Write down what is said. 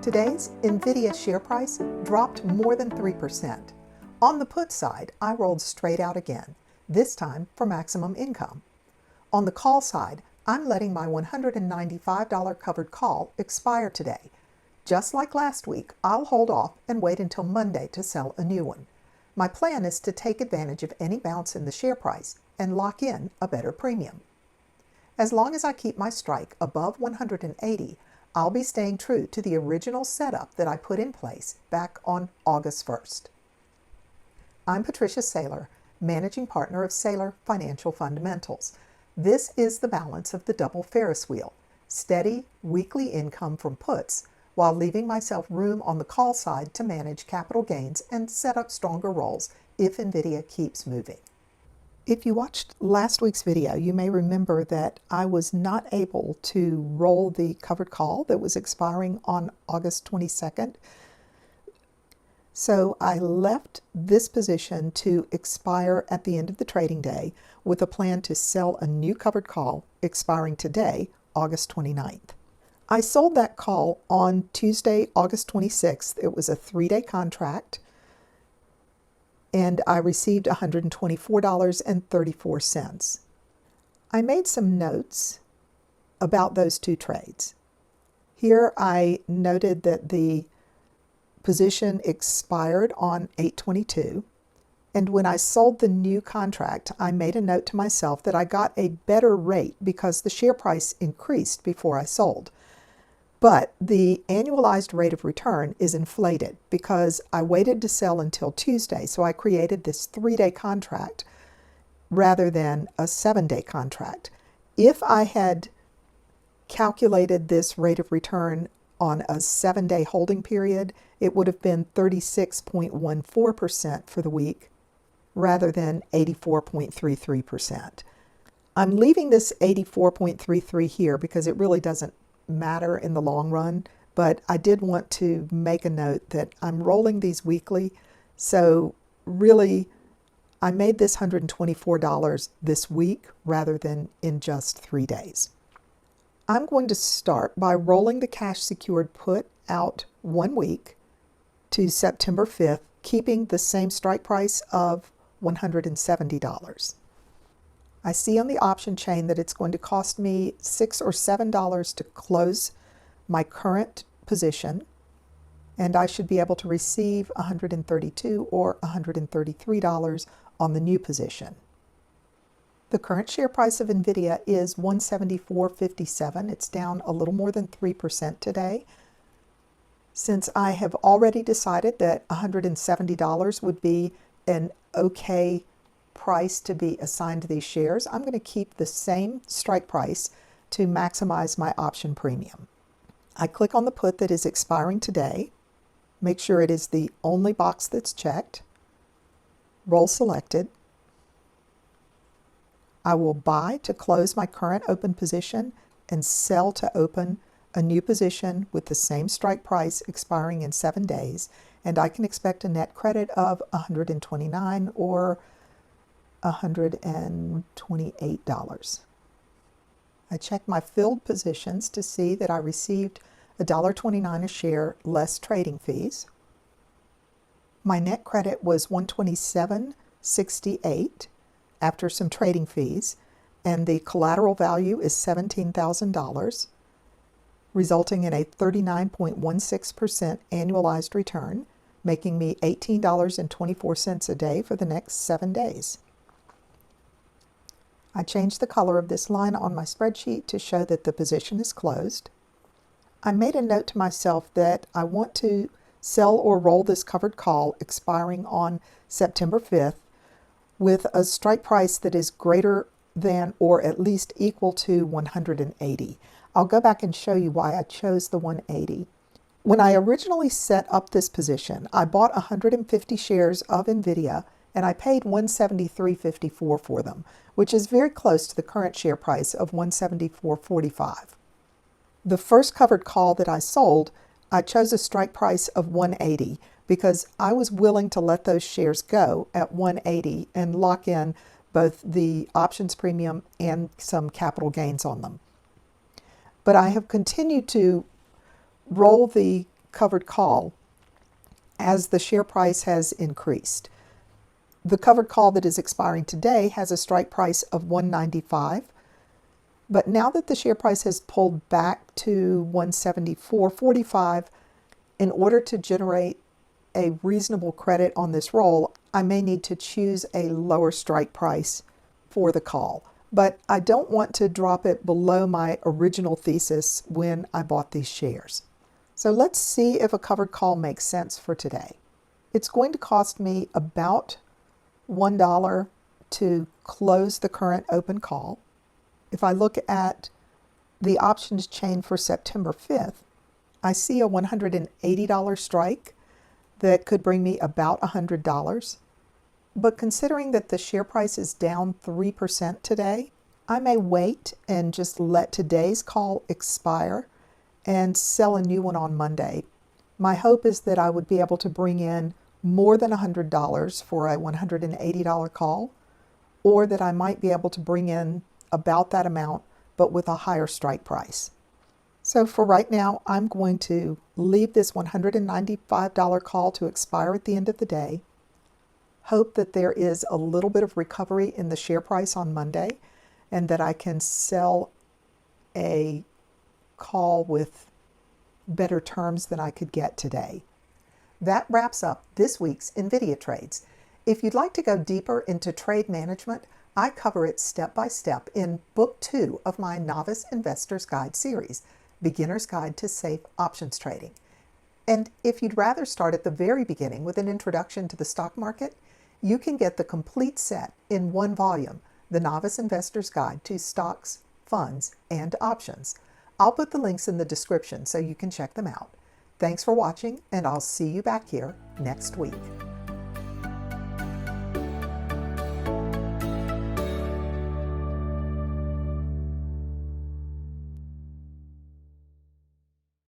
Today's NVIDIA share price dropped more than 3%. On the put side, I rolled straight out again, this time for maximum income. On the call side, I'm letting my $195 covered call expire today. Just like last week, I'll hold off and wait until Monday to sell a new one. My plan is to take advantage of any bounce in the share price and lock in a better premium. As long as I keep my strike above 180, I'll be staying true to the original setup that I put in place back on August 1st. I'm Patricia Saylor, Managing Partner of Saylor Financial Fundamentals. This is the balance of the Double Ferris Wheel, steady weekly income from puts, while leaving myself room on the call side to manage capital gains and set up stronger rolls if NVIDIA keeps moving. If you watched last week's video, you may remember that I was not able to roll the covered call that was expiring on August 22nd. So I left this position to expire at the end of the trading day with a plan to sell a new covered call expiring today, August 29th. I sold that call on Tuesday, August 26th. It was a 3-day contract, and I received $124.34. I made some notes about those two trades. Here I noted that the position expired on 8/22, and when I sold the new contract, I made a note to myself that I got a better rate because the share price increased before I sold. But the annualized rate of return is inflated because I waited to sell until Tuesday, so I created this 3-day contract rather than a 7-day contract. If I had calculated this rate of return on a 7-day holding period, it would have been 36.14% for the week rather than 84.33%. I'm leaving this 84.33 here because it really doesn't matter in the long run, but I did want to make a note that I'm rolling these weekly, so really I made this $124 this week rather than in just 3 days. I'm going to start by rolling the cash secured put out 1 week to September 5th, keeping the same strike price of $170. I see on the option chain that it's going to cost me $6 or $7 to close my current position, and I should be able to receive $132 or $133 on the new position. The current share price of NVIDIA is $174.57. It's down a little more than 3% today. Since I have already decided that $170 would be an okay price to be assigned to these shares, I'm going to keep the same strike price to maximize my option premium. I click on the put that is expiring today, make sure it is the only box that's checked, roll selected. I will buy to close my current open position and sell to open a new position with the same strike price expiring in 7 days, and I can expect a net credit of $129 or $128. I checked my filled positions to see that I received $1.29 a share less trading fees. My net credit was $127.68 after some trading fees, and the collateral value is $17,000, resulting in a 39.16% annualized return, making me $18.24 a day for the next 7 days. I changed the color of this line on my spreadsheet to show that the position is closed. I made a note to myself that I want to sell or roll this covered call expiring on September 5th with a strike price that is greater than or at least equal to 180. I'll go back and show you why I chose the 180. When I originally set up this position, I bought 150 shares of NVIDIA and I paid $173.54 for them, which is very close to the current share price of $174.45. The first covered call that I sold, I chose a strike price of $180 because I was willing to let those shares go at $180 and lock in both the options premium and some capital gains on them. But I have continued to roll the covered call as the share price has increased. The covered call that is expiring today has a strike price of $195, but now that the share price has pulled back to $174.45, in order to generate a reasonable credit on this roll, I may need to choose a lower strike price for the call. But I don't want to drop it below my original thesis when I bought these shares. So let's see if a covered call makes sense for today. It's going to cost me about $1 to close the current open call. If I look at the options chain for September 5th, I see a $180 strike that could bring me about $100. But considering that the share price is down 3% today, I may wait and just let today's call expire and sell a new one on Monday. My hope is that I would be able to bring in more than $100 for a $180 call, or that I might be able to bring in about that amount, but with a higher strike price. So for right now, I'm going to leave this $195 call to expire at the end of the day, hope that there is a little bit of recovery in the share price on Monday, and that I can sell a call with better terms than I could get today. That wraps up this week's NVIDIA trades. If you'd like to go deeper into trade management, I cover it step by step in Book 2 of my Novice Investor's Guide series, Beginner's Guide to Safe Options Trading. And if you'd rather start at the very beginning with an introduction to the stock market, you can get the complete set in one volume, The Novice Investor's Guide to Stocks, Funds, and Options. I'll put the links in the description so you can check them out. Thanks for watching, and I'll see you back here next week.